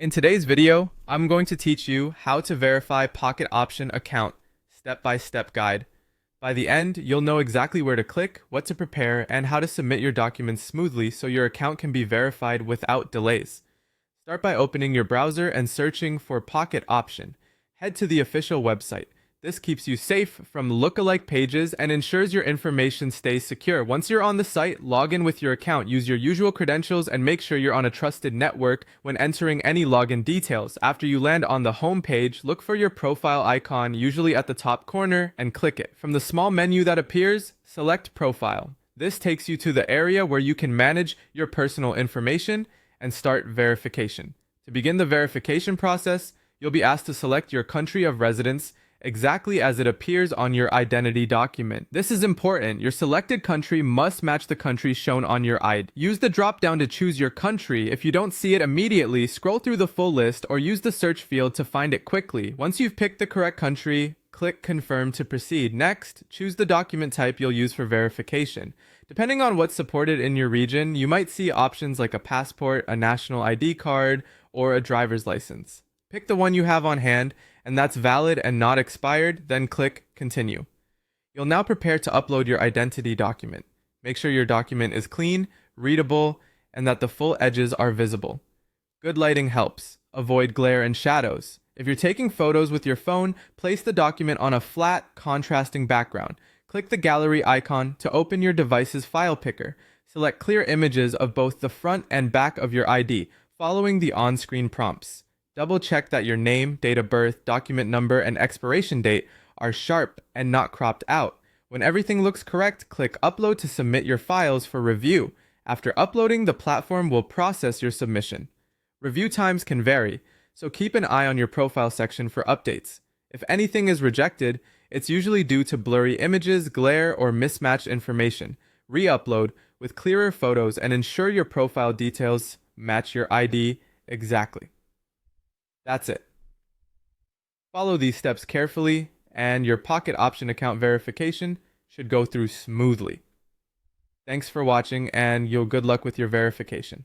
In today's video, I'm going to teach you how to verify Pocket Option account, step-by-step guide. By the end, you'll know exactly where to click, what to prepare, and how to submit your documents smoothly so your account can be verified without delays. Start by opening your browser and searching for Pocket Option. Head to the official website. This keeps you safe from lookalike pages and ensures your information stays secure. Once you're on the site, log in with your account, use your usual credentials, and make sure you're on a trusted network when entering any login details. After you land on the home page, look for your profile icon, usually at the top corner, and click it. From the small menu that appears, select Profile. This takes you to the area where you can manage your personal information and start verification. To begin the verification process, you'll be asked to select your country of residence exactly as it appears on your identity document. This is important. Your selected country must match the country shown on your ID. Use the drop-down to choose your country. If you don't see it immediately, scroll through the full list or use the search field to find it quickly. Once you've picked the correct country, click Confirm to proceed. Next, choose the document type you'll use for verification. Depending on what's supported in your region, you might see options like a passport, a national ID card, or a driver's license. Pick the one you have on hand and that's valid and not expired, then click Continue. You'll now prepare to upload your identity document. Make sure your document is clean, readable, and that the full edges are visible. Good lighting helps. Avoid glare and shadows. If you're taking photos with your phone, place the document on a flat, contrasting background. Click the gallery icon to open your device's file picker. Select clear images of both the front and back of your ID, following the on-screen prompts. Double check that your name, date of birth, document number, and expiration date are sharp and not cropped out. When everything looks correct, click Upload to submit your files for review. After uploading, the platform will process your submission. Review times can vary, so keep an eye on your profile section for updates. If anything is rejected, it's usually due to blurry images, glare, or mismatched information. Re-upload with clearer photos and ensure your profile details match your ID exactly. That's it. Follow these steps carefully, and your Pocket Option account verification should go through smoothly. Thanks for watching, and good luck with your verification.